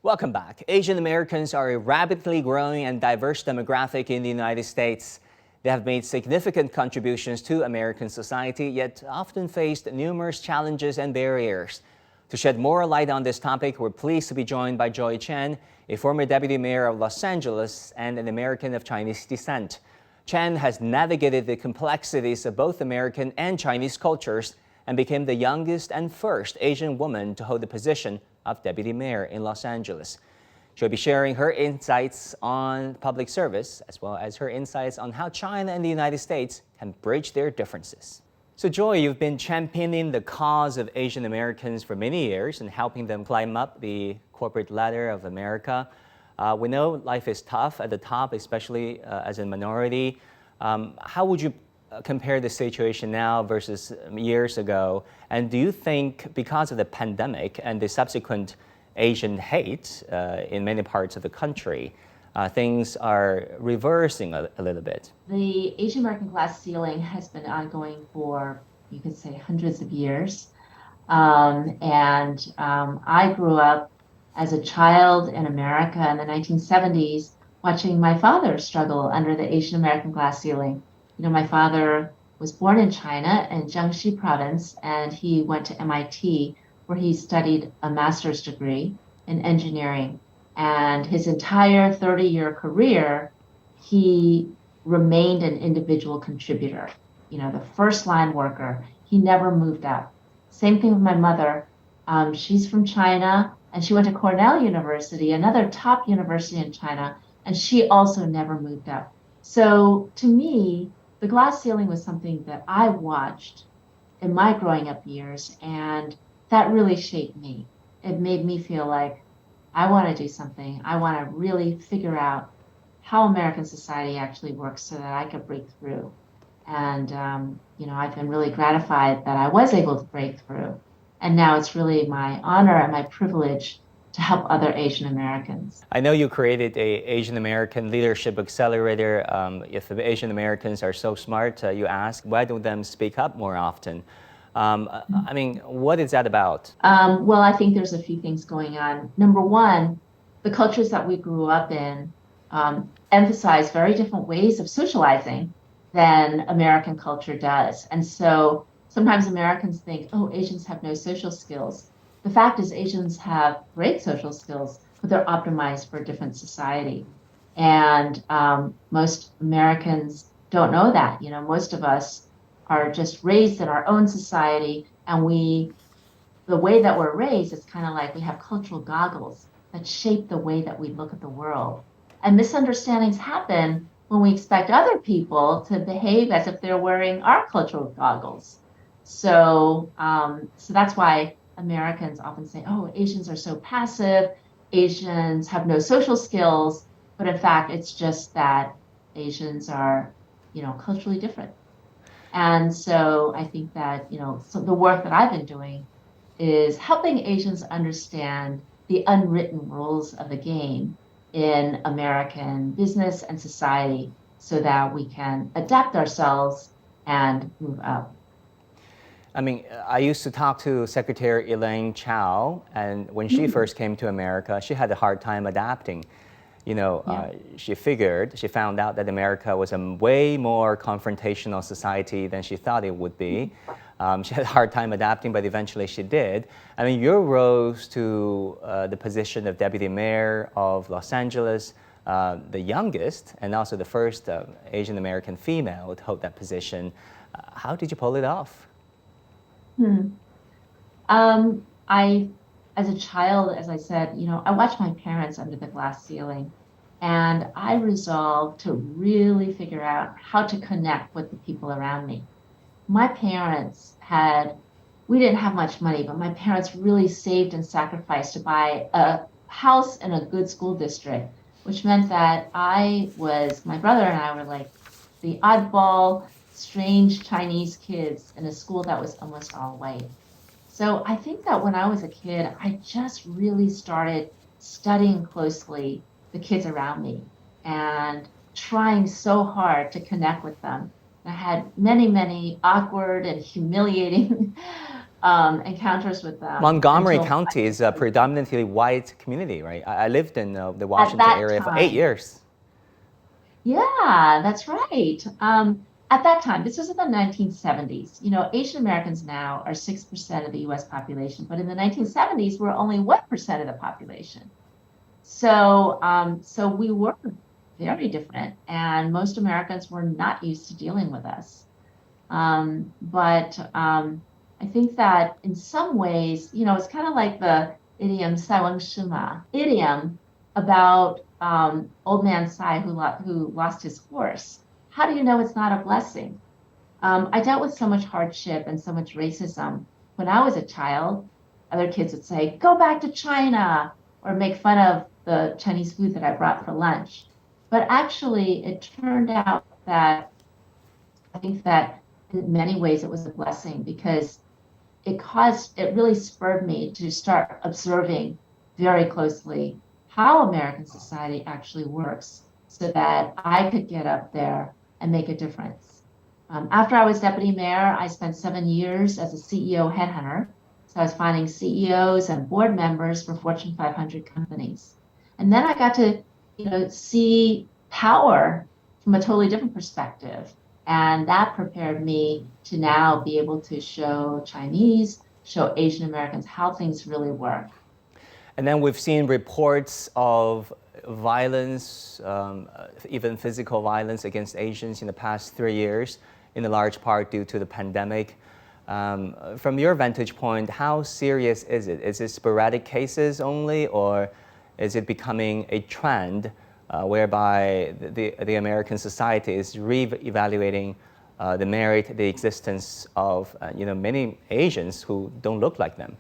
Welcome back. Asian Americans are a rapidly growing and diverse demographic in the United States. They have made significant contributions to American society, yet often faced numerous challenges and barriers. To shed more light on this topic, we're pleased to be joined by Chen, a former deputy mayor of Los Angeles and an American of Chinese descent. Chen has navigated the complexities of both American and Chinese cultures and became the youngest and first Asian woman to hold the position of deputy mayor in Los Angeles. She'll be sharing her insights on public service, as well as her insights on how China and the United States can bridge their differences. So Joy, you've been championing the cause of Asian Americans for many years and helping them climb up the corporate ladder of America. We know life is tough at the top, especially as a minority. How would you compare the situation now versus years ago? And do you think because of the pandemic and the subsequent Asian hate in many parts of the country, things are reversing a little bit? The Asian American glass ceiling has been ongoing for, you could say, hundreds of years. I grew up as a child in America in the 1970s, watching my father struggle under the Asian American glass ceiling. You know, my father was born in China in Jiangxi province, and he went to MIT, where he studied a master's degree in engineering. And his entire 30-year career, he remained an individual contributor, you know, the first line worker. He never moved up. Same thing with my mother. She's from China, and she went to Cornell University, another top university in China, and she also never moved up. So to me, the glass ceiling was something that I watched in my growing up years, and that really shaped me. It made me feel like I want to do something. I want to really figure out how American society actually works so that I could break through. And, I've been really gratified that I was able to break through. And now it's really my honor and my privilege to help other Asian Americans. I know you created a Asian American Leadership Accelerator. If the Asian Americans are so smart, you ask, why don't them speak up more often? What is that about? Well, I think there's a few things going on. Number one, the cultures that we grew up in emphasize very different ways of socializing than American culture does. And so sometimes Americans think, oh, Asians have no social skills. The fact is Asians have great social skills, but they're optimized for a different society. And most Americans don't know that. You know, most of us are just raised in our own society, and the way that we're raised is kind of like we have cultural goggles that shape the way that we look at the world. And misunderstandings happen when we expect other people to behave as if they're wearing our cultural goggles. So that's why Americans often say, oh, Asians are so passive, Asians have no social skills, but in fact, it's just that Asians are, culturally different. And so I think that, so the work that I've been doing is helping Asians understand the unwritten rules of the game in American business and society so that we can adapt ourselves and move up. I used to talk to Secretary Elaine Chao, and when she first came to America, she had a hard time adapting. She found out that America was a way more confrontational society than she thought it would be. She had a hard time adapting, but eventually she did. You rose to the position of deputy mayor of Los Angeles, the youngest and also the first Asian American female to hold that position. How did you pull it off? As a child, as I said, I watched my parents under the glass ceiling, and I resolved to really figure out how to connect with the people around me. My parents we didn't have much money, but my parents really saved and sacrificed to buy a house in a good school district, which meant that my brother and I were like the oddball, strange Chinese kids in a school that was almost all white. So I think that when I was a kid, I just really started studying closely the kids around me and trying so hard to connect with them. I had many, many awkward and humiliating encounters with them Montgomery until County is a predominantly white community, right? I lived in the at Washington that area for 8 time. years. Yeah, that's right. At that time, this was in the 1970s. You know, Asian Americans now are 6% of the US population, but in the 1970s, we're only 1% of the population. So we were very different, and most Americans were not used to dealing with us. But I think that in some ways, you know, it's kind of like the idiom "塞翁失马" idiom about old man Sai who lost his horse. How do you know it's not a blessing? I dealt with so much hardship and so much racism when I was a child. Other kids would say, "Go back to China," or make fun of the Chinese food that I brought for lunch. But actually, it turned out that I think that in many ways it was a blessing because it really spurred me to start observing very closely how American society actually works so that I could get up there and make a difference. After I was deputy mayor, I spent 7 years as a CEO headhunter. So I was finding CEOs and board members for Fortune 500 companies. And then I got to, you know, see power from a totally different perspective. And that prepared me to now be able to show Chinese, show Asian Americans how things really work. And then we've seen reports of violence, even physical violence against Asians in the past 3 years, in a large part due to the pandemic. From your vantage point, how serious is it? Is it sporadic cases only, or is it becoming a trend whereby the American society is re-evaluating the merit, the existence of many Asians who don't look like them?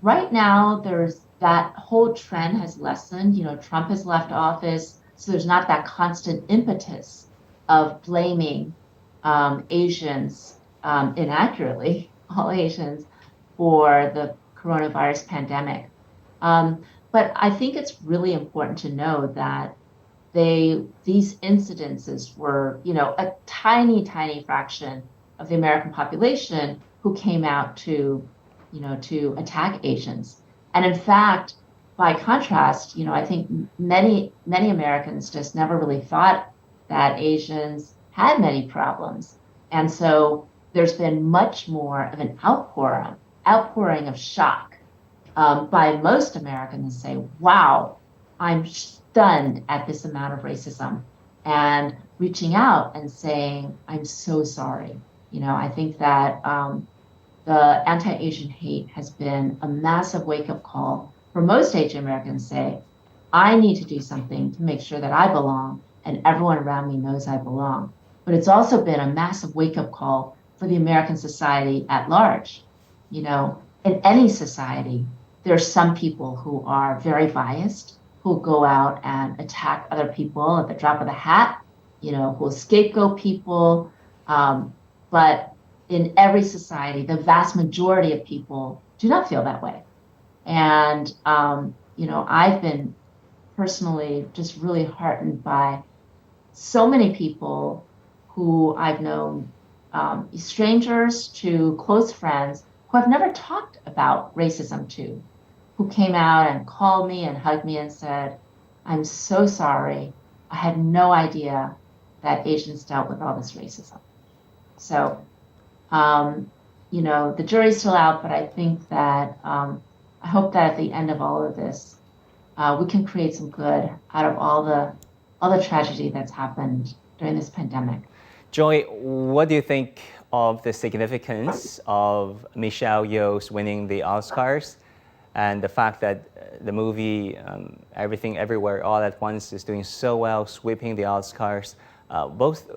Right now, there's that whole trend has lessened. You know, Trump has left office, so there's not that constant impetus of blaming Asians inaccurately, all Asians, for the coronavirus pandemic. But I think it's really important to know that these incidences were, you know, a tiny, tiny fraction of the American population who came out to, you know, to attack Asians. And in fact, by contrast, you know, I think many Americans just never really thought that Asians had many problems. And so there's been much more of an outpouring of shock by most Americans say, wow, I'm stunned at this amount of racism, and reaching out and saying, I'm so sorry. You know, I think that the anti-Asian hate has been a massive wake-up call for most Asian Americans say, I need to do something to make sure that I belong and everyone around me knows I belong. But it's also been a massive wake-up call for the American society at large. You know, in any society, there's some people who are very biased, who go out and attack other people at the drop of the hat, you know, who will scapegoat people. But in every society, the vast majority of people do not feel that way. And, you know, I've been personally just really heartened by so many people who I've known, strangers to close friends who I've never talked about racism to, who came out and called me and hugged me and said, I'm so sorry. I had no idea that Asians dealt with all this racism. So, you know, the jury's still out, but I think that I hope that at the end of all of this, we can create some good out of all the tragedy that's happened during this pandemic. Joy, what do you think of the significance of Michelle Yeoh's winning the Oscars and the fact that the movie Everything Everywhere All at Once is doing so well, sweeping the Oscars, both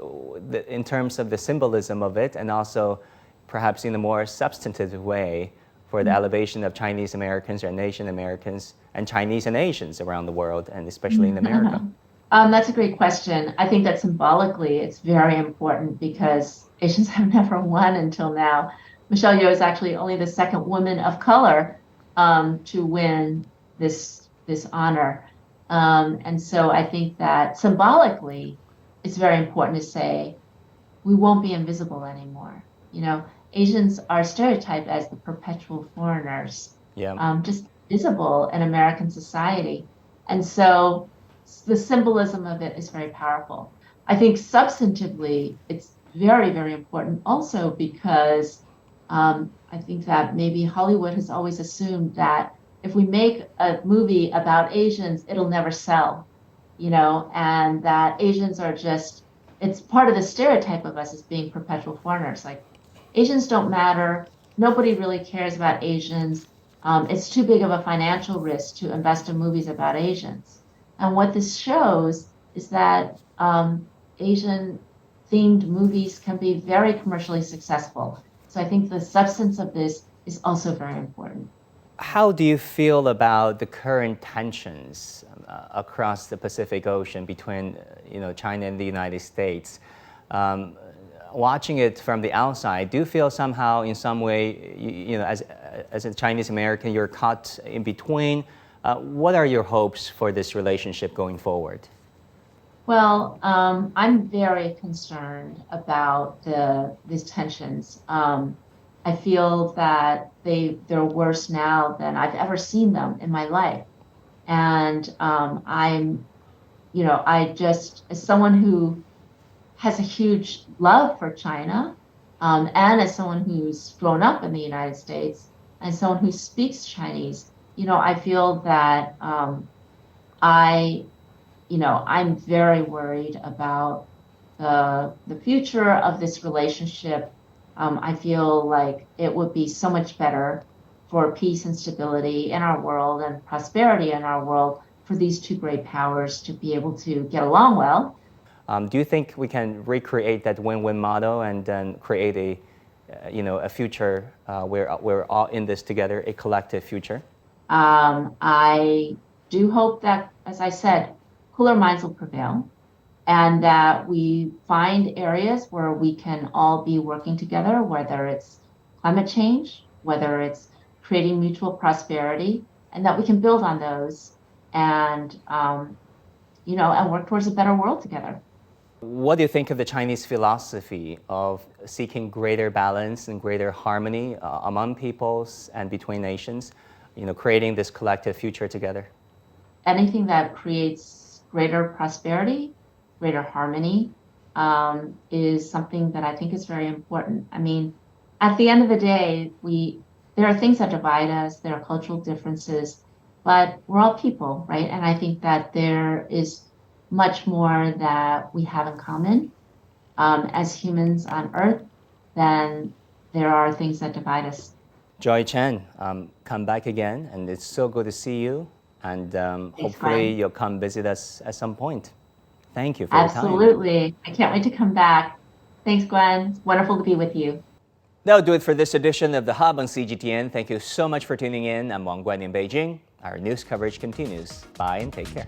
in terms of the symbolism of it and also perhaps in a more substantive way for the elevation of Chinese Americans and Asian Americans and Chinese and Asians around the world, and especially in America? That's a great question. I think that symbolically it's very important because Asians have never won until now. Michelle Yeoh is actually only the second woman of color to win this honor. And so I think that symbolically it's very important to say we won't be invisible anymore. You know, Asians are stereotyped as the perpetual foreigners, Yeah. just visible in American society. And so the symbolism of it is very powerful. I think substantively, it's very, very important also because I think that maybe Hollywood has always assumed that if we make a movie about Asians, it'll never sell, and that Asians are just, it's part of the stereotype of us as being perpetual foreigners. Like, Asians don't matter. Nobody really cares about Asians. It's too big of a financial risk to invest in movies about Asians. And what this shows is that Asian themed movies can be very commercially successful. So I think the substance of this is also very important. How do you feel about the current tensions across the Pacific Ocean between, China and the United States? Watching it from the outside, do you feel somehow, in some way, as a Chinese American, you're caught in between? What are your hopes for this relationship going forward? Well, I'm very concerned about these tensions. I feel that they're worse now than I've ever seen them in my life. And I just, as someone who has a huge love for China, and as someone who's grown up in the United States, and someone who speaks Chinese, I feel that I'm very worried about the future of this relationship. I feel like it would be so much better for peace and stability in our world and prosperity in our world for these two great powers to be able to get along well. Do you think we can recreate that win-win model and then create a future where we're all in this together, a collective future? I do hope that, as I said, cooler minds will prevail, and that we find areas where we can all be working together, whether it's climate change, whether it's creating mutual prosperity, and that we can build on those and and work towards a better world together. What do you think of the Chinese philosophy of seeking greater balance and greater harmony among peoples and between nations, creating this collective future together? Anything that creates greater prosperity, greater harmony, is something that I think is very important. I mean, at the end of the day, there are things that divide us, there are cultural differences, but we're all people, right? And I think that there is much more that we have in common as humans on Earth than there are things that divide us. Joy Chen, come back again, and it's so good to see you. And hopefully Gwen. you'll come visit us at some point. Thank you for your time. Absolutely. I can't wait to come back. Thanks, Gwen. It's wonderful to be with you. That'll do it for this edition of The Hub on CGTN. Thank you so much for tuning in. I'm Wang Guan in Beijing. Our news coverage continues. Bye and take care.